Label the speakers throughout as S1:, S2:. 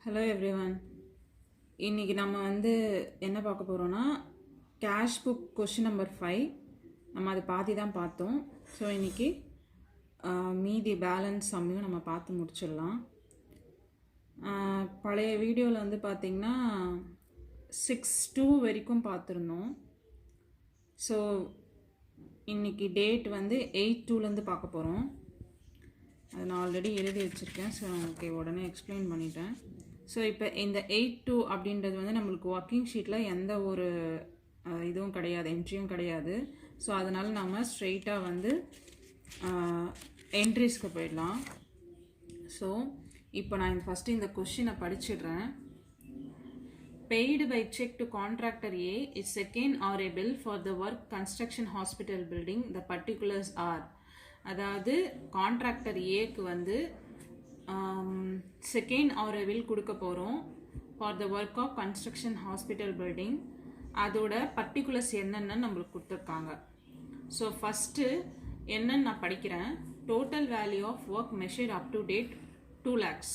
S1: Hello everyone. இன்றைக்கி நம்ம என்ன பார்க்க போகிறோன்னா கேஷ் புக் கொஷின் நம்பர் 5 நம்ம அது பாதி தான் பார்த்தோம். ஸோ இன்றைக்கி மீதி பேலன்ஸ் சம்மையும் நம்ம பார்த்து முடிச்சிடலாம். பழைய வீடியோவில் பார்த்திங்கன்னா 6-2 வரைக்கும் பார்த்துருந்தோம். ஸோ இன்றைக்கி டேட் 8-2 பார்க்க போகிறோம். அதை நான் ஆல்ரெடி எழுதி வச்சுருக்கேன். ஸோ நான் ஓகே உடனே எக்ஸ்பிளைன் பண்ணிட்டேன். ஸோ இப்போ இந்த 8-2 அப்படின்றது நம்மளுக்கு ஒர்க்கிங் ஷீட்டில் எந்த ஒரு இதுவும் கிடையாது, என்ட்ரியும் கிடையாது. ஸோ அதனால் நம்ம ஸ்ட்ரெயிட்டாக என்ட்ரிஸ்க்கு போயிடலாம். ஸோ இப்போ நான் ஃபஸ்ட்டு இந்த கொஷினை படிச்சிடுறேன். Paid by check to contractor A is second or a bill for the work construction hospital building. The particulars are, அதாவது கான்ட்ராக்டர் ஏக்கு செகண்ட் ஆர் வில் கொடுக்க போகிறோம் for the work of construction hospital building. அதோட particulars என்னென்னு நம்மளுக்கு கொடுத்துருக்காங்க. So first என்னன்னு நான் படிக்கிறேன். Total value of work measured up to date 2 lakhs.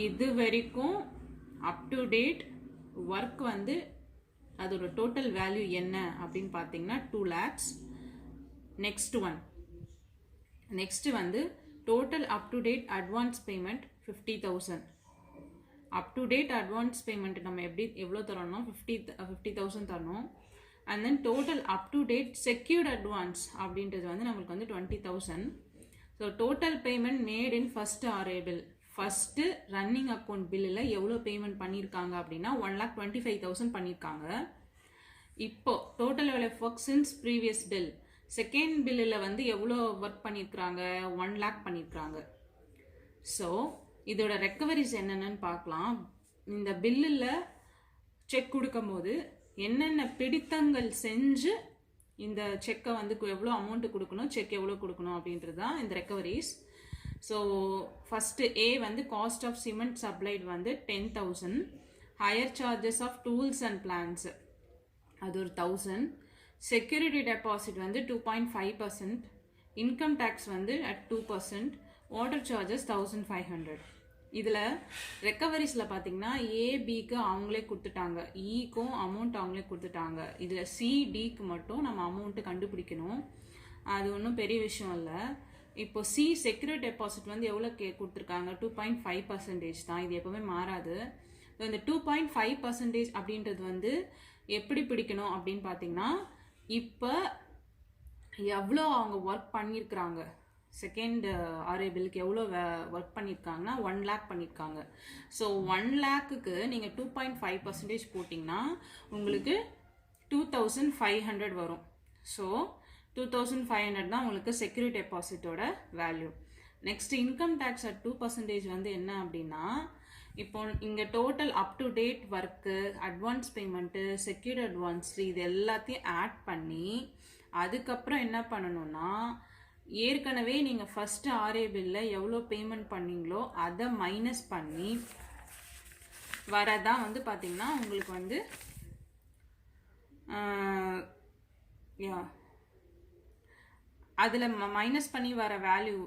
S1: இது வரைக்கும் அப் டு டேட் ஒர்க் அதோட டோட்டல் வேல்யூ என்ன அப்படின்னு பார்த்தீங்கன்னா 2 lakhs. Next total up to date advance payment 50,000. Up to date advance payment நம்ம எவ்வளோ தரணும்? 50,000 தரணும். And then total up to date secured advance அப்படின்றது நம்மளுக்கு 20,000. So total payment made in first R A bill, first running account பில்லில் எவ்வளோ payment பண்ணியிருக்காங்க அப்படின்னா 1,25,000 பண்ணியிருக்காங்க. இப்போ total value of work since previous bill, second பில்லில் எவ்வளோ ஒர்க் பண்ணியிருக்கிறாங்க? 1 lakh பண்ணியிருக்கிறாங்க. ஸோ இதோட ரெக்கவரிஸ் என்னென்னு பார்க்கலாம். இந்த பில்லில் செக் கொடுக்கும்போது என்னென்ன பிடித்தங்கள் செஞ்சு இந்த செக்கை எவ்வளோ அமௌண்ட்டு கொடுக்கணும், செக் எவ்வளோ கொடுக்கணும் அப்படின்றது தான் இந்த recoveries. So first A cost of cement supplied 10,000. Hire charges of tools and plans அது ஒரு 1,000. Security deposit 2.5%. Income tax at 2%. Water charges 1,500. இதில் ரெக்கவரிஸில் பார்த்தீங்கன்னா ஏபிக்கு அவங்களே கொடுத்துட்டாங்க, ஈக்கும் அமௌண்ட் அவங்களே கொடுத்துட்டாங்க. இதில் சிடிக்கு மட்டும் நம்ம அமௌண்ட்டு கண்டுபிடிக்கணும். அது ஒன்றும் பெரிய விஷயம் இல்லை. இப்போ சி செக்யூரிட்டி டெபாசிட் எவ்வளோ கொடுத்துருக்காங்க? 2.5% தான். இது எப்போவுமே மாறாது. இந்த 2.5% அப்படின்றது எப்படி பிடிக்கணும் அப்படின்னு பார்த்தீங்கன்னா, இப்போ எவ்வளோ அவங்க ஒர்க் பண்ணியிருக்கிறாங்க, செகண்ட் ஆரேபிளுக்கு எவ்வளோ ஒர்க் பண்ணியிருக்காங்கன்னா 1 lakh பண்ணியிருக்காங்க. ஸோ 1 lakhக்கு நீங்கள் 2.5% போட்டிங்கன்னா உங்களுக்கு 2,500 வரும். ஸோ 2,500 தான் உங்களுக்கு செக்யூரிட்டி டெபாசிட்டோட வேல்யூ. நெக்ஸ்ட் இன்கம் டேக்ஸ் at 2% என்ன அப்படின்னா, இப்போ இங்கே total up to date work, advance payment, secured advance இது எல்லாத்தையும் ஆட் பண்ணி அதுக்கப்புறம் என்ன பண்ணணும்னா, ஏற்கனவே நீங்கள் ஃபஸ்ட்டு ஆர்ஏபில்ல எவ்வளோ பேமெண்ட் பண்ணீங்களோ அதை மைனஸ் பண்ணி வரதான் பார்த்தீங்கன்னா உங்களுக்கு அதில் மைனஸ் பண்ணி வர வேல்யூ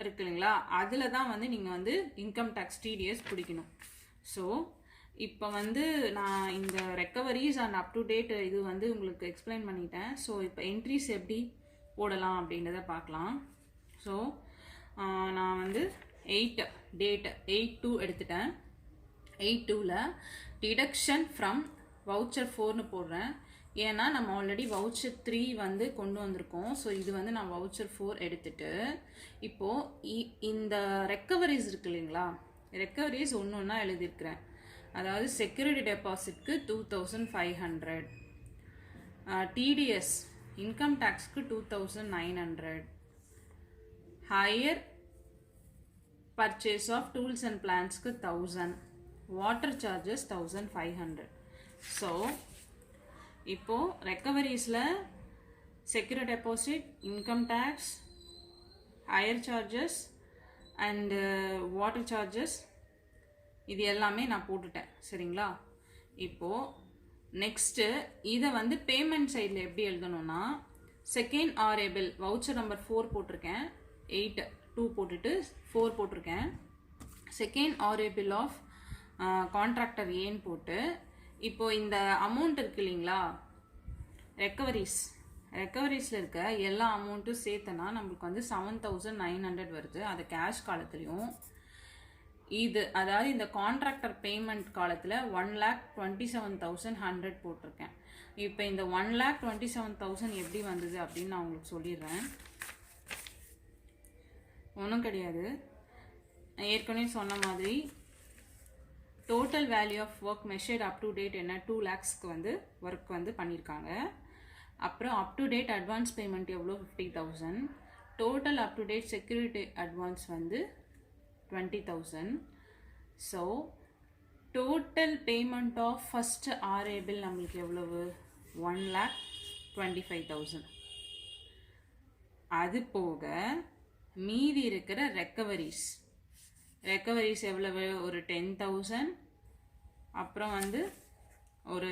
S1: இருக்கு இல்லைங்களா, அதில் தான் நீங்கள் இன்கம் டேக்ஸ் டிடிஎஸ் பிடிக்கணும். ஸோ இப்போ நான் இந்த recoveries and up to date இது உங்களுக்கு எக்ஸ்பிளைன் பண்ணிட்டேன். ஸோ இப்போ என்ட்ரிஸ் எப்படி போடலாம் அப்படின்றத பார்க்கலாம். ஸோ நான் 8-2 எடுத்துட்டேன். 8-2ல் டிடக்ஷன் ஃப்ரம் வவுச்சர் 4னு போடுறேன். ஏன்னா நம்ம ஆல்ரெடி வவுச்சர் 3 கொண்டு வந்திருக்கோம். ஸோ இது நான் வவுச்சர் 4 எடுத்துட்டு இப்போது இந்த ரெக்கவரிஸ் இருக்கு இல்லைங்களா, ரெக்கவரிஸ் ஒன்று ஒன்றா எழுதியிருக்கிறேன். அதாவது செக்யூரிட்டி டெபாசிட்க்கு 2,500, டிடிஎஸ் இன்கம் டேக்ஸ்க்கு 2,900, hire purchase of tools and பிளான்ஸ்க்கு 1,000, வாட்டர் சார்ஜஸ் 1,500. ஸோ இப்போது ரெக்கவரிஸில் security deposit, income tax, hire charges and water charges இது எல்லாமே நான் போட்டுட்டேன். சரிங்களா? இப்போது நெக்ஸ்ட்டு இதை பேமெண்ட் சைடில் எப்படி எழுதணும்னா, செகண்ட் ஆரேபிள் வவுச்சர் நம்பர் 4 போட்டிருக்கேன், 8-2 போட்டுட்டு 4 போட்டிருக்கேன். செகண்ட் ஆரேபிள் ஆஃப் கான்ட்ராக்டர் ஏன்னு போட்டு இப்போது இந்த அமௌண்ட் இருக்கு இல்லைங்களா, ரெக்கவரிஸில் இருக்க எல்லா அமௌண்ட்டும் சேர்த்தனா நம்மளுக்கு வந்து 7,900 வருது. அது கேஷ் காலத்துலேயும் இது அதாவது இந்த கான்ட்ராக்டர் பேமெண்ட் காலத்தில் 1,27,100 போட்டிருக்கேன். இப்போ இந்த 1,27,000 எப்படி வந்தது அப்படின்னு நான் உங்களுக்கு சொல்லிடுறேன். ஒன்றும் கிடையாது, ஏற்கனவே சொன்ன மாதிரி total value of work measured up to date என்ன 2 lakhsக்கு வந்து ஒர்க் வந்து பண்ணியிருக்காங்க. அப்புறம் up to date advance payment எவ்வளோ 50,000. Total up to date security advance வந்து 20,000. So total payment of first RA bill நம்மளுக்கு எவ்வளவு 1,25,000. அது போக மீதி இருக்கிற ரெக்கவரிஸ் எவ்வளவு ஒரு 10,000. அப்புறம் வந்து ஒரு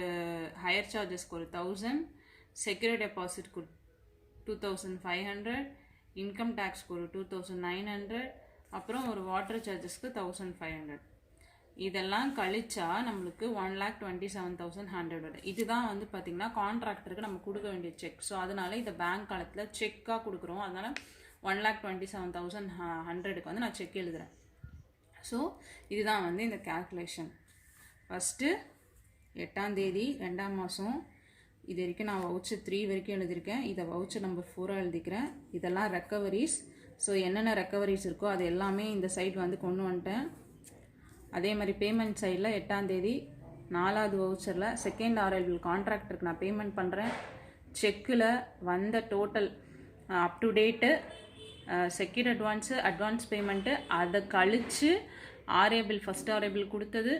S1: ஹையர் சார்ஜஸ்க்கு ஒரு 1,000, செக்யூரிட்டி டெபாசிட்க்கு 2,500, இன்கம் டேக்ஸ்க்கு ஒரு 2,900, அப்புறம் ஒரு வாட்டர் சார்ஜஸ்க்கு 1,500. இதெல்லாம் கழிச்சா நம்மளுக்கு 1,27,100 வரும். இதுதான் வந்து பார்த்திங்கன்னா கான்ட்ராக்டருக்கு நம்ம கொடுக்க வேண்டிய செக். ஸோ அதனால இதை பேங்க் காலத்தில் செக்காக கொடுக்குறோம். அதனால் 1,27,100க்கு வந்து நான் செக் எழுதுகிறேன். ஸோ இதுதான் வந்து இந்த கேல்குலேஷன். ஃபஸ்ட்டு 8ஆம் தேதி 2ஆம் மாதம் இது வரைக்கும் நான் வவுச்சர் 3 வரைக்கும் எழுதியிருக்கேன். இதை வவுச்சர் நம்பர் 4 எழுதிக்கிறேன். இதெல்லாம் ரெக்கவரிஸ். ஸோ என்னென்ன ரெக்கவரிஸ் இருக்கோ அது எல்லாமே இந்த சைடு வந்து கொண்டு வந்துட்டேன். அதே மாதிரி பேமெண்ட் சைடில் 8ஆம் தேதி 4வது வவுச்சரில் செகண்ட் RL கான்ட்ராக்டருக்கு நான் பேமெண்ட் பண்ணுறேன். செக்கில் வந்த total up to date secure advance payment அதை கழித்து RA bill first RA bill கொடுத்தது,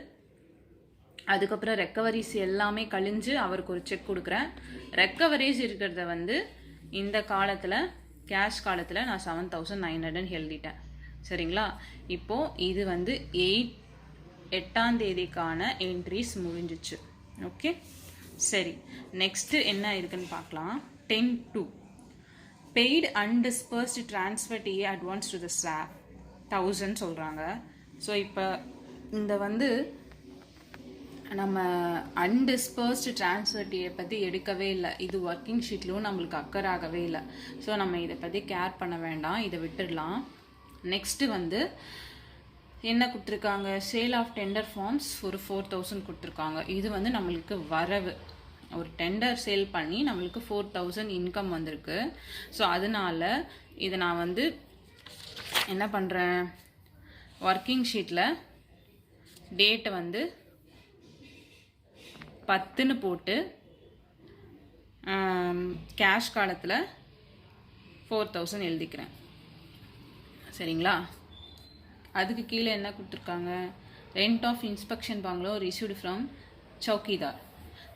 S1: அதுக்கப்புறம் ரெக்கவரிஸ் எல்லாமே கழிஞ்சு அவருக்கு ஒரு செக் கொடுக்குறேன். ரெக்கவரிஸ் இருக்கிறத வந்து இந்த காலத்தில் கேஷ் காலத்தில் நான் 7,900 எழுதிட்டேன். சரிங்களா? இப்போது இது வந்து 8ஆம் தேதிக்கான என்ட்ரிஸ் முடிஞ்சிச்சு. ஓகே, சரி. நெக்ஸ்ட்டு என்ன இருக்குன்னு பார்க்கலாம். 10/2 paid undisbursed transfer TA advance to the staff 1,000 சொல்கிறாங்க. ஸோ இப்போ இந்த வந்து நம்ம அன்டிஸ்பர்ஸ்டு ட்ரான்ஸ்ஃபர் TA பற்றி எடுக்கவே இல்லை. இது ஒர்க்கிங் ஷீட்லையும் நம்மளுக்கு அக்கர் ஆகவே இல்லை. ஸோ நம்ம இதை பற்றி கேர் பண்ண வேண்டாம், இதை விட்டுடலாம். நெக்ஸ்ட்டு வந்து என்ன கொடுத்துருக்காங்க, சேல் ஆஃப் டெண்டர் ஃபார்ம்ஸ் ஒரு 4,000 கொடுத்துருக்காங்க. இது வந்து நம்மளுக்கு வரவு. ஒரு டெண்டர் சேல் பண்ணி நம்மளுக்கு 4,000 இன்கம் வந்திருக்கு. ஸோ அதனால இதை நான் வந்து என்ன பண்ணுறேன், ஒர்க்கிங் ஷீட்டில் டேட்டை வந்து 10ன்னு போட்டு கேஷ் காலத்தில் 4,000 எழுதிக்கிறேன். சரிங்களா? அதுக்கு கீழே என்ன கொடுத்துருக்காங்க, rent of inspection bungalow received from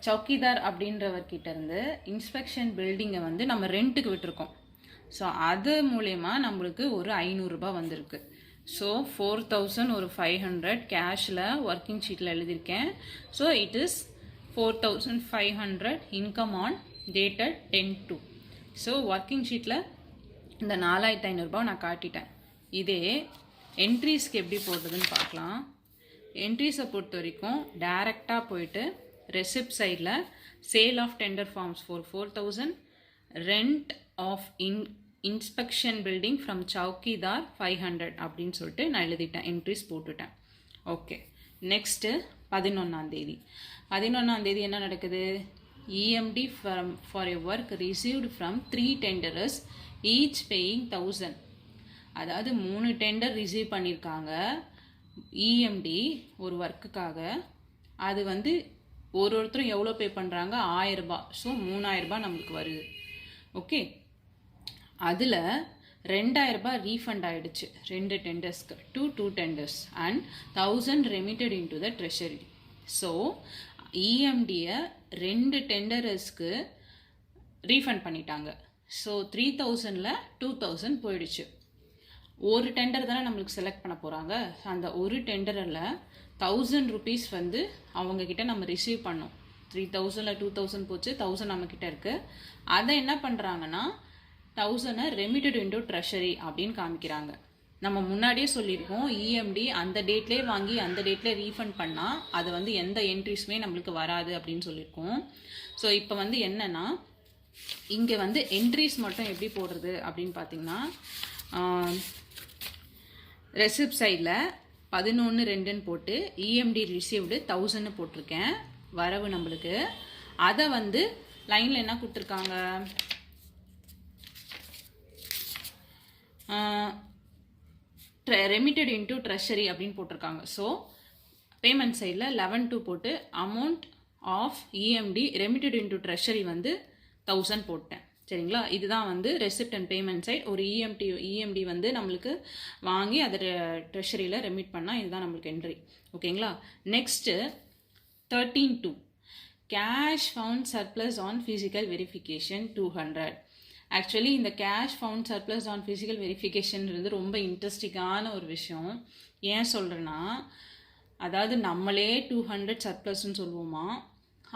S1: chowkidar அப்படின்றவர்கிட்ட இருந்து இன்ஸ்பெக்ஷன் பில்டிங்கை வந்து நம்ம ரெண்ட்டுக்கு விட்டுருக்கோம். ஸோ அது மூலயமா நம்மளுக்கு ஒரு 500 ரூபாய் வந்திருக்கு. ஸோ 4,000 ஒரு 500 கேஷில் ஒர்க்கிங் ஷீட்டில் எழுதியிருக்கேன். So it is 4,500 income on dated 10/2. So working ஷீட்டில் இந்த 4,500 ரூபாய் நான் காட்டிட்டேன். இதே என்ட்ரிஸ்க்கு எப்படி போடுறதுன்னு பார்க்கலாம். என்ட்ரிஸை பொறுத்த வரைக்கும் டைரெக்டாக போயிட்டு ரெசிப்ட் சைடில் sale of tender forms for 4,000, rent of inspection building from chowkidar 500 அப்படின்னு சொல்லிட்டு நான் எழுதிட்டேன், என்ட்ரிஸ் போட்டுட்டேன். ஓகே, நெக்ஸ்ட்டு 11ஆம் தேதி என்ன நடக்குது, EMD for a work received from 3 tenderers each paying 1,000. அதாவது 3 டெண்டர் ரிசீவ் பண்ணியிருக்காங்க EMD ஒரு ஒர்க்குக்காக. அது வந்து ஒருத்தரும் எவ்வளோ பே பண்ணுறாங்க, 1,000 ரூபாய். ஸோ 3,000 ரூபாய் நம்மளுக்கு வருது. ஓகே, அதில் 2,000 ரூபாய் ரீஃபண்ட் ஆகிடுச்சு 2 டெண்டர்ஸ்க்கு, 2 tenders and 1,000 remitted into the treasury. So EMDயை 2 டெண்டர்ஸ்க்கு ரீஃபண்ட் பண்ணிட்டாங்க. ஸோ 3,000ல் 2,000 போயிடுச்சு. ஒரு டெண்டர் தானே நம்மளுக்கு செலக்ட் பண்ண போகிறாங்க. அந்த ஒரு டெண்டரில் 1,000 rupees வந்து அவங்கக்கிட்ட நம்ம ரிசீவ் பண்ணோம். 3,000ல் 2,000 போச்சு, 1,000 நம்மக்கிட்ட இருக்குது. அதை என்ன பண்ணுறாங்கன்னா 1,000 remitted into treasury அப்படின்னு காமிக்கிறாங்க. நம்ம முன்னாடியே சொல்லியிருக்கோம், இஎம்டி அந்த டேட்லேயே வாங்கி அந்த டேட்லேயே ரீஃபண்ட் பண்ணால் அது வந்து எந்த என்ட்ரிஸுமே நம்மளுக்கு வராது அப்படின்னு சொல்லியிருக்கோம். ஸோ இப்போ வந்து என்னென்னா, இங்கே வந்து என்ட்ரிஸ் மட்டும் எப்படி போடுறது அப்படின்னு பார்த்தீங்கன்னா, ரெசிப்ட் சைடில் 11/2 போட்டு இஎம்டி ரிசீவ்டு 1000 போட்டிருக்கேன் வரவு நம்மளுக்கு. அதை வந்து லைனில் என்ன கொடுத்துருக்காங்க, ரெமிட்டட் இன்டு ட்ரெஷரி அப்படின்னு போட்டிருக்காங்க. ஸோ பேமெண்ட் சைடில் 11/2 போட்டு amount of EMD remitted into treasury வந்து 1000 போட்டேன். சரிங்களா, இதுதான் வந்து ரெசிப்ட் அண்ட் பேமெண்ட் சைட். ஒரு இஎம்டி வந்து நம்மளுக்கு வாங்கி அதை ட்ரெஷரியில் ரெமிட் பண்ணால் இதுதான் நம்மளுக்கு என்ட்ரி. ஓகேங்களா. Next 13/2 cash found surplus on physical verification 200. Actually இந்த cash found surplus on physical வெரிஃபிகேஷன்றது ரொம்ப இன்ட்ரெஸ்டிங்கான ஒரு விஷயம். ஏன் சொல்கிறேன்னா, அதாவது நம்மளே 200 சர்ப்ளஸ்ன்னு சொல்லுவோமா,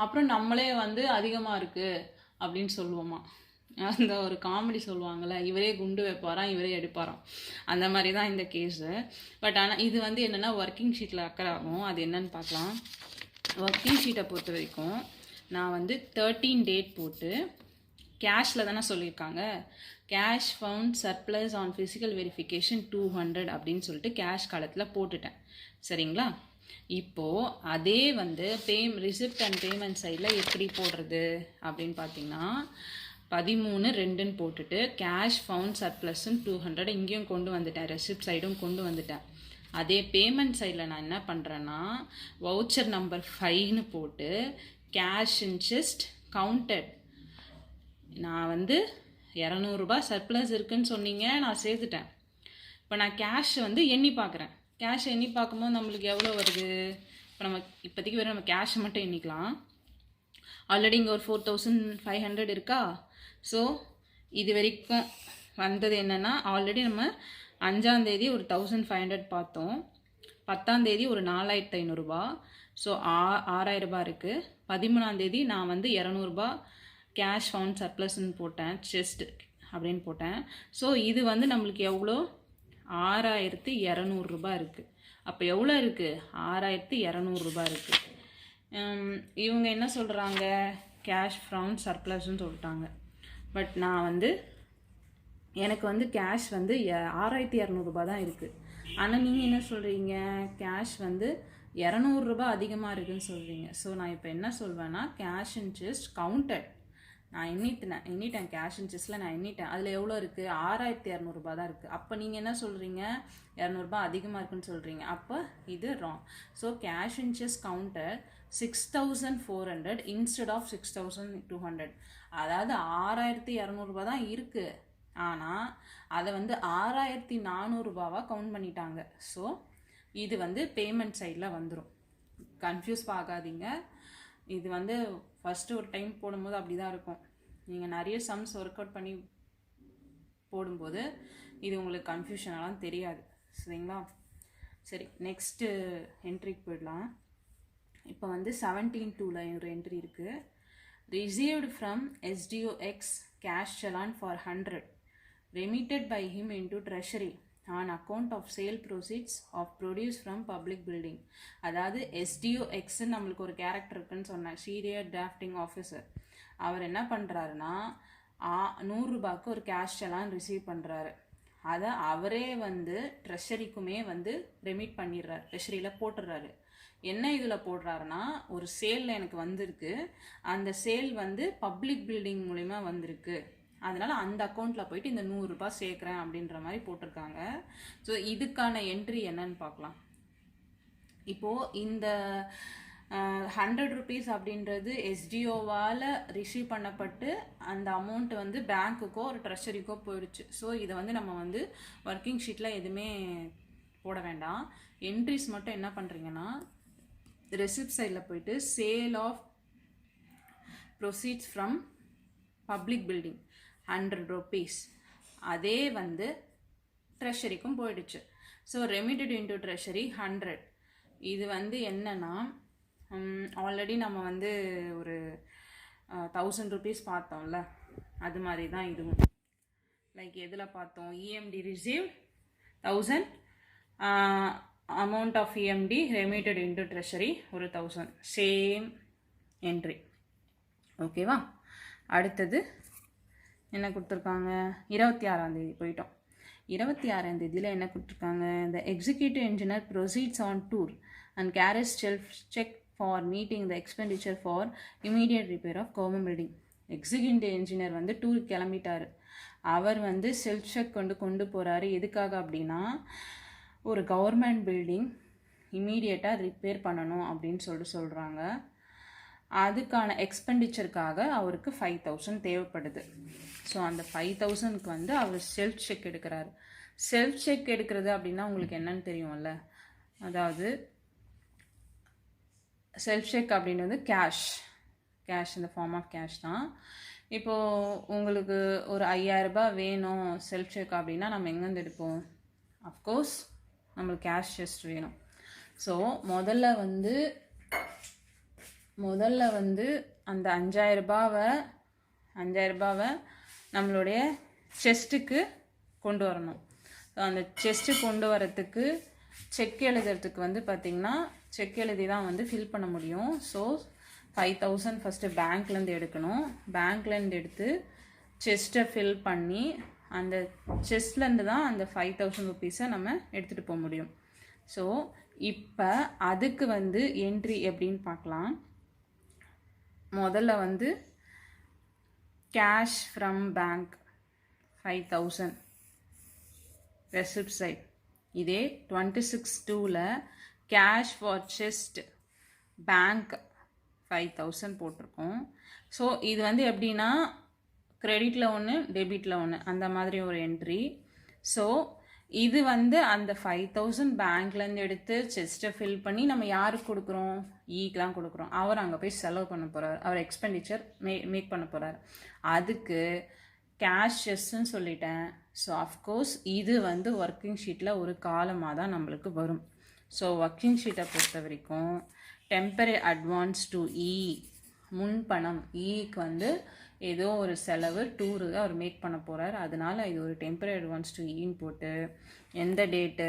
S1: அப்புறம் நம்மளே வந்து அதிகமாக இருக்குது அப்படின்னு சொல்லுவோமா. அந்த ஒரு காமெடி சொல்லுவாங்கள்ல, இவரே குண்டு வைப்பாராம் இவரே எடுப்பாராம், அந்த மாதிரி தான் இந்த கேஸு. பட் ஆனால் இது வந்து என்னென்னா ஒர்க்கிங் ஷீட்டில் அக்கறை ஆகும். அது என்னன்னு பார்க்கலாம். ஒர்க்கிங் ஷீட்டை பொறுத்த வரைக்கும் நான் வந்து 13 டேட் போட்டு கேஷில் தானே சொல்லியிருக்காங்க, cash found surplus on physical verification 200 அப்படின்னு சொல்லிட்டு கேஷ் காலத்தில் போட்டுட்டேன். சரிங்களா. இப்போது அதே வந்து ரிசிப்ட் அண்ட் பேமெண்ட் சைடில் எப்படி போடுறது அப்படின்னு பார்த்தீங்கன்னா, 13/2 போட்டுட்டு கேஷ் ஃபவுண்ட் சர்ப்ளஸ்ன்னு 200 இங்கேயும் கொண்டு வந்துட்டேன், ரெசிப்ட் சைடும் கொண்டு வந்துட்டேன். அதே பேமெண்ட் சைடில் நான் என்ன பண்ணுறேன்னா, வவுச்சர் நம்பர் 5ன்னு போட்டு கேஷ் இன்ட்ரெஸ்ட் கவுண்டட். நான் வந்து 200 ரூபாய் சர்ப்ளஸ் இருக்குதுன்னு சொன்னீங்க, நான் சேர்த்துட்டேன். இப்போ நான் கேஷ் வந்து எண்ணி பார்க்குறேன். கேஷ் எண்ணி பார்க்கும்போது நம்மளுக்கு எவ்வளோ வருது, இப்போ நம்ம இப்போதைக்கு வேறு நம்ம கேஷை மட்டும் எண்ணிக்கலாம். ஆல்ரெடி இங்கே ஒரு 4500 இருக்கா. ஸோ இது வரைக்கும் வந்தது என்னென்னா, ஆல்ரெடி நம்ம 5ஆம் தேதி ஒரு 1500 பார்த்தோம், 10ஆம் தேதி ஒரு 4500 ரூபா, ஸோ 6000 ரூபா இருக்குது. 13ஆம் தேதி நான் வந்து 200 ரூபா கேஷ் ஃபவுண்ட் சர்ப்ளஸ்ன்னு போட்டேன், செஸ்ட் அப்படின்னு போட்டேன். ஸோ இது வந்து நம்மளுக்கு எவ்வளோ, 6200 ரூபா இருக்குது. அப்போ எவ்வளோ இருக்குது, 6200 ரூபா இருக்குது. இவங்க என்ன சொல்கிறாங்க, கேஷ் ஃபவுண்ட் சர்ப்ளஸ்ன்னு சொல்லிட்டாங்க. பட் நான் வந்து எனக்கு வந்து கேஷ் வந்து 6200 ரூபா தான் இருக்குது. ஆனால் நீங்கள் என்ன சொல்கிறீங்க, கேஷ் வந்து 200 ரூபா அதிகமாக இருக்குதுன்னு சொல்கிறீங்க. ஸோ நான் இப்போ என்ன சொல்வேன்னா, கேஷ் இன்ட்ரெஸ்ட் கவுண்டட் நான் எண்ணிட்டேன், கேஷ் இன்ட்ரெஸ்ட்டில் நான் எண்ணிட்டேன். அதில் எவ்வளோ இருக்குது, 6200 ரூபா தான் இருக்குது. அப்போ நீங்கள் என்ன சொல்கிறீங்க, 200 ரூபா அதிகமாக இருக்குன்னு சொல்கிறீங்க. அப்போ இது wrong. So cash interest counted 6400 instead of 6200. அதாவது 6200 ரூபா தான் இருக்குது, ஆனால் அதை வந்து 6400 ரூபாவாக கவுண்ட் பண்ணிட்டாங்க. ஸோ இது வந்து பேமெண்ட் சைடில் வந்துடும். கன்ஃபியூஸ் ஆகாதீங்க. இது வந்து ஃபஸ்ட்டு ஒரு டைம் போடும்போது அப்படி தான் இருக்கும். நீங்கள் நிறைய சம்ஸ் ஒர்க் அவுட் பண்ணி போடும்போது இது உங்களுக்கு கன்ஃபியூஷனெல்லாம் தெரியாது. சரிங்களா. சரி, நெக்ஸ்ட்டு என்ட்ரிக்கு போயிடலாம். இப்போ வந்து 17/2ல ஒரு என்ட்ரி இருக்குது. Received from SDOX cash challan for 100 remitted by him into treasury on account of sale proceeds of produce from public building. அதாவது SDOX நம்மளுக்கு ஒரு கேரக்டர் இருக்குன்னு சொன்னேன், சீனியர் டிராஃப்டிங் ஆஃபீஸர். அவர் என்ன பண்ணுறாருன்னா, 100 ரூபாய்க்கு ஒரு கேஷ் சலான் ரிசீவ் பண்ணுறாரு. அதை அவரே வந்து ட்ரெஷரிக்குமே வந்து ரெமிட் பண்ணிடுறாரு, ட்ரெஷரியில் போட்டுடுறாரு. என்ன இதில் போடுறாருன்னா, ஒரு சேலில் எனக்கு வந்திருக்கு, அந்த சேல் வந்து பப்ளிக் பில்டிங் மூலிமா வந்திருக்கு, அதனால் அந்த அக்கௌண்ட்டில் போயிட்டு இந்த 100 ரூபாய் சேர்க்குறேன் அப்படின்ற மாதிரி போட்டிருக்காங்க. ஸோ இதுக்கான என்ட்ரி என்னன்னு பார்க்கலாம். இப்போது இந்த 100 ருபீஸ் அப்படின்றது SDOவால் ரிசீவ் பண்ணப்பட்டு அந்த அமௌண்ட் வந்து பேங்க்குக்கோ ஒரு ட்ரெஷரிக்கோ போயிடுச்சு. ஸோ இதை வந்து நம்ம வந்து ஒர்க்கிங் ஷீட்டில் எதுவுமே போட வேண்டாம். என்ட்ரிஸ் மட்டும் என்ன பண்ணுறீங்கன்னா, ரெசிப்ட் சைடில் போயிட்டு sale of proceeds from public building 100 rupees, அதே வந்து ட்ரெஷரிக்கும் போயிடுச்சு. So remitted into treasury 100. இது வந்து என்னன்னா, ஆல்ரெடி நம்ம வந்து ஒரு 1000 rupees பார்த்தோம்ல, அது மாதிரி தான் இதுவும். லைக் எதில் பார்த்தோம், EMD receive 1000 amount of EMD remitted into treasury ஒரு 1000 சேம் என்ட்ரி. ஓகேவா? அடுத்தது என்ன கொடுத்துருக்காங்க? 26ஆம் தேதி போயிட்டோம். 26ஆம் தேதியில் என்ன கொடுத்துருக்காங்க? the executive engineer proceeds on tour and carries self check for meeting the expenditure for immediate repair of government building. Executive engineer வந்து டூருக்கு கிளம்பிட்டார். அவர் வந்து செல்ஃப் செக் கொண்டு போகிறாரு. எதுக்காக அப்படின்னா ஒரு கவர்மெண்ட் பில்டிங் இம்மீடியட்டாக ரிப்பேர் பண்ணணும் அப்படின்னு சொல்கிறாங்க. அதுக்கான எக்ஸ்பெண்டிச்சருக்காக அவருக்கு 5000 தேவைப்படுது. ஸோ அந்த 5000க்கு வந்து அவர் செல்ஃப் செக் எடுக்கிறாரு. செல்ஃப் செக் எடுக்கிறது அப்படின்னா உங்களுக்கு என்னன்னு தெரியும்ல, அதாவது செல்ஃப் செக் அப்படின்றது கேஷ் இந்த ஃபார்ம் ஆஃப் கேஷ் தான். இப்போது உங்களுக்கு ஒரு 5000 ரூபாய் வேணும் செல்ஃப் செக் அப்படின்னா நம்ம எங்கேருந்து எடுப்போம்? அஃப்கோர்ஸ் நம்மளுக்கு கேஷ் ஜஸ்ட் வேணும். ஸோ முதல்ல வந்து அந்த 5000 ரூபாவை நம்மளுடைய செஸ்ட்டுக்கு கொண்டு வரணும். ஸோ அந்த செஸ்ட்டு கொண்டு வரத்துக்கு செக் எழுதுறதுக்கு வந்து பார்த்திங்கன்னா செக் எழுதி தான் வந்து ஃபில் பண்ண முடியும். ஸோ 5000 ஃபஸ்ட்டு பேங்க்லேருந்து எடுக்கணும். பேங்க்லேருந்து எடுத்து செஸ்ட்டை ஃபில் பண்ணி அந்த செஸ்ட்லேருந்து தான் அந்த 5000 ருபீஸை நம்ம எடுத்துகிட்டு போக முடியும். ஸோ இப்போ அதுக்கு வந்து என்ட்ரி எப்படின்னு பார்க்கலாம். முதல்ல வந்து cash from bank 5000 receipt side. இதே 26/2ல் கேஷ் ஃபார் செஸ்ட் பேங்க் 5000 போட்டிருக்கோம். ஸோ இது வந்து எப்படின்னா கிரெடிட்டில் ஒன்று டெபிட்டில் ஒன்று அந்த மாதிரி ஒரு என்ட்ரி. ஸோ இது வந்து அந்த 5000 பேங்க்லேருந்து எடுத்து செஸ்ட்டை ஃபில் பண்ணி நம்ம யாருக்கு கொடுக்குறோம்? ஈக்கெலாம் கொடுக்குறோம். அவர் அங்கே போய் செலவு பண்ண போகிறார், அவர் எக்ஸ்பெண்டிச்சர் மேக் பண்ண போகிறார். அதுக்கு கேஷ் செஸ்ன்னு சொல்லிட்டேன். ஸோ அஃப்கோர்ஸ் இது வந்து ஒர்க்கிங் ஷீட்டில் ஒரு காலமாக தான் நம்மளுக்கு வரும். ஸோ ஒர்க்கிங் ஷீட்டை பொறுத்த வரைக்கும் டெம்பரரி அட்வான்ஸ் டு முன்பணம் ஈக்கு வந்து ஏதோ ஒரு செலவு டூருக்கு அவர் மேக் பண்ண போகிறார். அதனால இது ஒரு டெம்பரரி அட்வான்ஸ் டு ஈன்னு போட்டு எந்த டேட்டு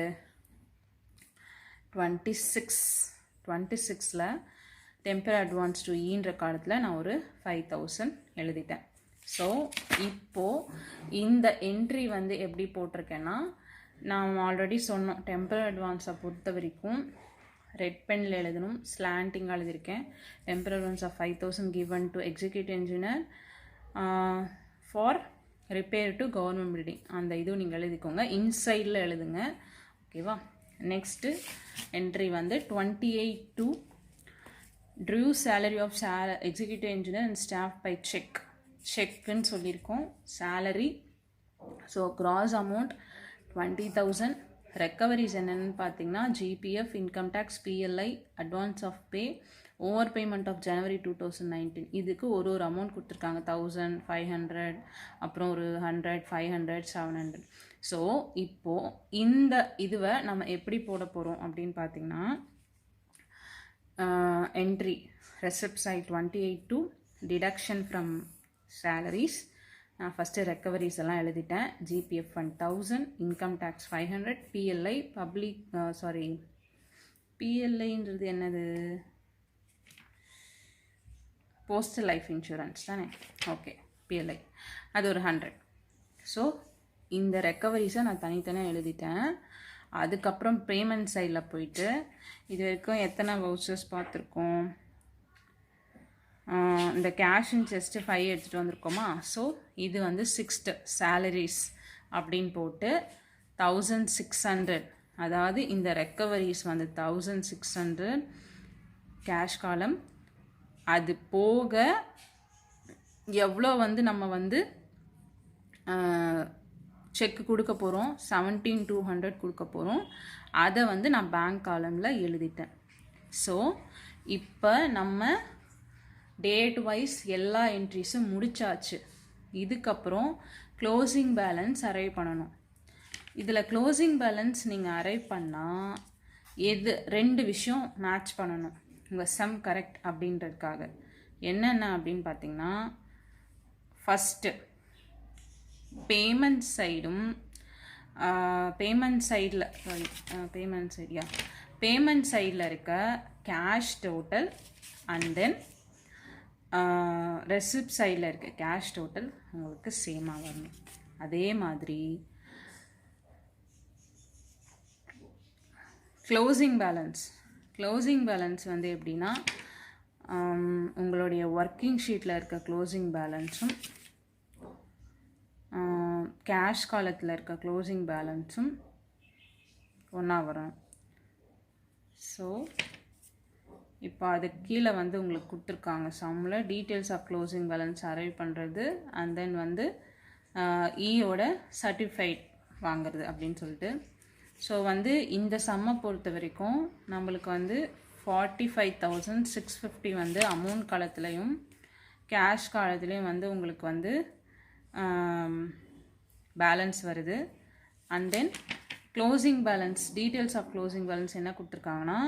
S1: 26ல் டெம்பரரி அட்வான்ஸ் டு ஈன்ற காலத்தில் நான் ஒரு 5000 எழுதிட்டேன். ஸோ இப்போது இந்த என்ட்ரி வந்து எப்படி போட்டிருக்கேன்னா நான் ஆல்ரெடி சொன்னோம் டெம்பரரி அட்வான்ஸை பொறுத்த வரைக்கும் ரெட் பெனில் எழுதணும், ஸ்லாண்டிங் எழுதியிருக்கேன். Temporary advance of 5000 given to executive engineer for repair to government building. அந்த இதுவும் நீங்கள் எழுதிக்கோங்க, இன்சைடில் எழுதுங்க. ஓகேவா? நெக்ஸ்ட்டு என்ட்ரி வந்து 28/2 through salary of executive engineer and staff by செக்குன்னு சொல்லியிருக்கோம். Salary so gross amount 20,000. Recoveries என்னென்னு பார்த்தீங்கன்னா GPF, income tax, PLI, advance of pay, over payment of January 2019. இதுக்கு ஒரு அமௌண்ட் கொடுத்துருக்காங்க. 1000, 500, அப்புறம் ஒரு 100, 500, 700. ஸோ இப்போது இந்த இதுவை நம்ம எப்படி போட போகிறோம் அப்படின்னு பார்த்தீங்கன்னா entry receipt side 28/2 deduction from salaries. நான் ஃபஸ்ட்டு ரெக்கவரிஸ் எல்லாம் எழுதிட்டேன். ஜிபிஎஃப் 1000, இன்கம் டேக்ஸ் 500, பிஎல்ஐ பிஎல்ஐன்றது என்னது? போஸ்டல் லைஃப் இன்சூரன்ஸ் தானே? ஓகே, பிஎல்ஐ அது ஒரு 100. ஸோ இந்த ரெக்கவரிஸை நான் தனித்தனியாக எழுதிட்டேன். அதுக்கப்புறம் பேமெண்ட் சைடில் போயிட்டு இது வரைக்கும் எத்தனை வவுச்சர்ஸ் பார்த்துருக்கோம்? இந்த கேஷ் அண்ட் செஸ்ட்டு 5 எடுத்துகிட்டு வந்திருக்கோமா? ஸோ இது வந்து 6th சேலரிஸ் அப்படின்னு போட்டு 1600, அதாவது இந்த ரெக்கவரிஸ் வந்து 1600 கேஷ் காலம். அது போக எவ்வளோ வந்து நம்ம வந்து செக்கு கொடுக்க போகிறோம்? 17,200 கொடுக்க போகிறோம். அதை வந்து நான் பேங்க் காலமில் எழுதிட்டேன். ஸோ இப்போ நம்ம டேட் வைஸ் எல்லா என்ட்ரிஸும் முடிச்சாச்சு. இதுக்கப்புறம் க்ளோசிங் பேலன்ஸ் அரைவ் பண்ணணும். இதில் க்ளோசிங் பேலன்ஸ் நீங்கள் அரைவ் பண்ணால் எது 2 விஷயம் மேட்ச் பண்ணணும் உங்கள் சம் கரெக்ட் அப்படின்றதுக்காக. என்னென்ன அப்படின்னு பார்த்தீங்கன்னா, ஃபஸ்ட்டு பேமெண்ட் சைடும் பேமெண்ட் சைடில் பேமெண்ட் சைடில் இருக்க cash total and then receipt சைடில் இருக்க கேஷ் டோட்டல் உங்களுக்கு சேமாக வரணும். அதே மாதிரி க்ளோசிங் பேலன்ஸ் வந்து எப்படின்னா உங்களுடைய ஒர்க்கிங் ஷீட்டில் இருக்க க்ளோசிங் பேலன்ஸும் கேஷ் காலத்தில் இருக்க க்ளோசிங் பேலன்ஸும் ஒன்றா வரும். ஸோ இப்போ அதுக்கு கீழே வந்து உங்களுக்கு கொடுத்துருக்காங்க சம்மில் details of closing balance arrive பண்ணுறது அண்ட் தென் வந்து ஈயோட சர்டிஃபைட் வாங்குறது அப்படின்னு சொல்லிட்டு. ஸோ வந்து இந்த சம்மை பொறுத்த வரைக்கும் நம்மளுக்கு வந்து 45,650 வந்து அமௌண்ட் காலத்துலேயும் கேஷ் காலத்துலேயும் வந்து உங்களுக்கு வந்து பேலன்ஸ் வருது. And then closing balance details of closing balance என்ன கொடுத்துருக்காங்கன்னா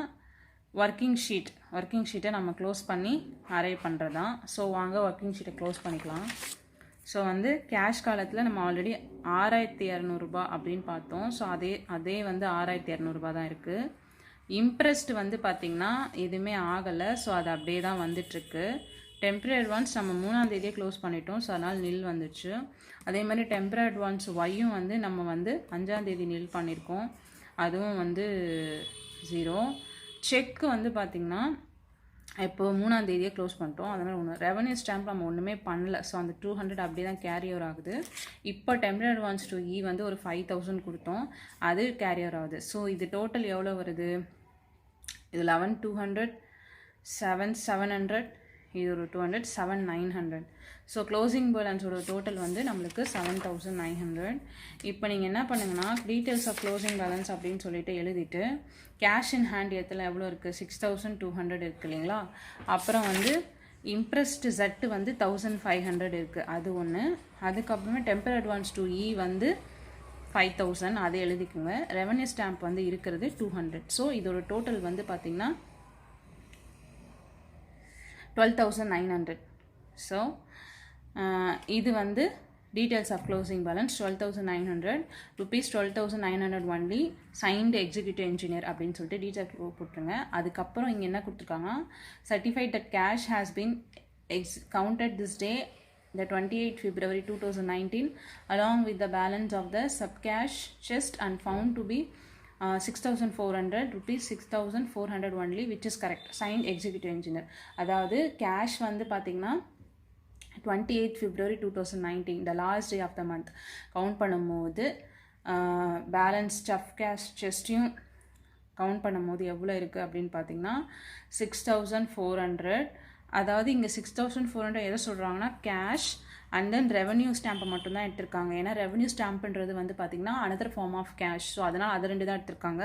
S1: ஒர்க்கிங் ஷீட்டை நம்ம க்ளோஸ் பண்ணி அரைவ் பண்ணுறது தான். ஸோ வாங்க ஒர்க்கிங் ஷீட்டை க்ளோஸ் பண்ணிக்கலாம். ஸோ வந்து கேஷ் காலத்தில் நம்ம ஆல்ரெடி 6,200 அப்படின்னு பார்த்தோம். ஸோ அதே வந்து 6,200 தான் இருக்குது. இம்ப்ரெஸ்ட் வந்து பார்த்திங்கன்னா எதுவுமே ஆகலை. ஸோ அது அப்படியே தான் வந்துட்டுருக்கு. டெம்பரரி அட்வான்ஸ் நம்ம 3ஆம் தேதியே க்ளோஸ் பண்ணிட்டோம். ஸோ அதனால் நில் வந்துச்சு. அதே மாதிரி டெம்பரரி அட்வான்ஸ் ஒய்யும் வந்து நம்ம வந்து 5ஆம் தேதி நில் பண்ணியிருக்கோம். அதுவும் வந்து 0. செக்கு வந்து பார்த்திங்கன்னா இப்போ 3ஆம் தேதியே க்ளோஸ் பண்ணிட்டோம். அதனால் ரெவன்யூ ஸ்டாம்ப் நம்ம ஒன்றுமே பண்ணல. ஸோ அந்த 200 அப்படியே தான் கேரி ஓவர் ஆகுது. இப்போ டெம்பரரி அட்வான்ஸ் டு இ வந்து ஒரு 5,000 கொடுத்தோம், அது கேரி ஓவர் ஆகுது. ஸோ இது டோட்டல் எவ்வளோ வருது? இது 11,200, 7,700, இது ஒரு 200, 7,900. ஸோ க்ளோசிங் பேலன்ஸோட டோட்டல் வந்து நம்மளுக்கு 7,900. இப்போ நீங்கள் என்ன பண்ணுங்கன்னா டீட்டெயில்ஸ் ஆஃப் க்ளோசிங் பேலன்ஸ் அப்படின்னு சொல்லிட்டு எழுதிட்டு கேஷ் இன் ஹேண்ட் எத்தில் எவ்வளோ இருக்குது? 6,200 இருக்குது இல்லைங்களா? அப்புறம் வந்து இம்ப்ரெஸ்ட் ஜெட்டு வந்து 1,500 இருக்குது, அது ஒன்று. அதுக்கப்புறமே டெம்பரரி அட்வான்ஸ் டு இ வந்து 5,000, அதை எழுதிக்குங்க. ரெவன்யூ ஸ்டாம்ப் வந்து இருக்கிறது 200. ஸோ இதோட டோட்டல் வந்து பார்த்திங்கன்னா 12,900. ஸோ இது வந்து details of closing balance 12,900 rupees, 12,900 only signed executive engineer அப்படின்னு சொல்லிட்டு டீட்டெயில் போட்டுருங்க. அதுக்கப்புறம் இங்கே என்ன கொடுத்துருக்காங்க? Certified that cash has been counted this day the 28th February 2019 along with the balance of the subcash chest and found to be 6,400 rupees, 6,400 only, which is correct. Signed executive engineer. அதாவது cash வந்து பார்த்திங்கன்னா 28th February 2019 the last day of the month count பண்ணும்போது balance stuff cash செஸ்ட்டையும் count பண்ணும்போது எவ்வளோ இருக்குது அப்படின்னு பார்த்திங்கன்னா 6,400. அதாவது இங்கே 6,400 எதை சொல்கிறாங்கன்னா கேஷ் அண்ட் தென் ரெவன்யூ ஸ்டாம்பை மட்டும்தான் எடுத்திருக்காங்க. ஏன்னா ரெவன்யூ ஸ்டாம்ப்ன்றது வந்து பார்த்திங்கன்னா another form of cash. So அதனால் அது 2 தான் எடுத்திருக்காங்க.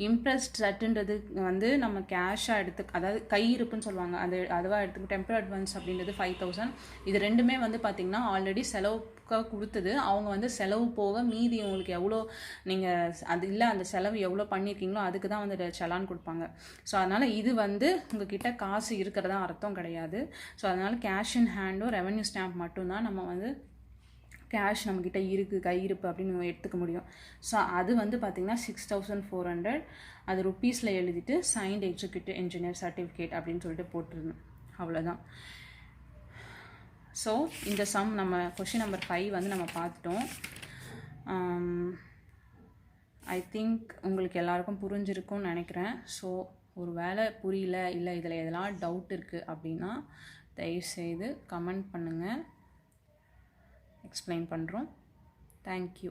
S1: இம்ப்ரெஸ்ட் செட்டுன்றது வந்து நம்ம கேஷாக அதாவது கையிருப்புன்னு சொல்லுவாங்க, அதுவாக எடுத்துக்க. டெம்பரரி அட்வான்ஸ் அப்படின்றது 5,000. இது ரெண்டுமே வந்து பார்த்திங்கன்னா ஆல்ரெடி செலவுக்காக கொடுத்தது. அவங்க வந்து செலவு போக மீதி உங்களுக்கு எவ்வளோ நீங்கள் அது இல்லை அந்த செலவு எவ்வளோ பண்ணியிருக்கீங்களோ அதுக்கு தான் வந்து செலான் கொடுப்பாங்க. ஸோ அதனால் இது வந்து உங்ககிட்ட காசு இருக்கிறதா அர்த்தம் கிடையாது. ஸோ அதனால் கேஷ் இன் ஹேண்டும் ரெவன்யூ ஸ்டாம்ப் மட்டும்தான் நம்ம வந்து கேஷ் நம்மக்கிட்ட இருக்குது கையிருப்பு அப்படின்னு எடுத்துக்க முடியும். ஸோ அது வந்து பார்த்திங்கன்னா 6,400. அது ருப்பீஸில் எழுதிட்டு சைன்டு எக்ஸிக்யூட்டிவ் இன்ஜினியர் சர்டிஃபிகேட் அப்படின்னு சொல்லிட்டு போட்டுருந்தோம். அவ்வளோதான். ஸோ இந்த சம் நம்ம கொஷின் நம்பர் 5 வந்து நம்ம பார்த்துட்டோம். ஐ திங்க் உங்களுக்கு எல்லாருக்கும் புரிஞ்சிருக்கும்னு நினைக்கிறேன். ஸோ ஒரு வேளை புரியல இல்லை இதில் எதெல்லாம் டவுட் இருக்குது அப்படின்னா தயவுசெய்து கமெண்ட் பண்ணுங்கள், எக்ஸ்பிளைன் பண்ணுறோம். தேங்க்யூ.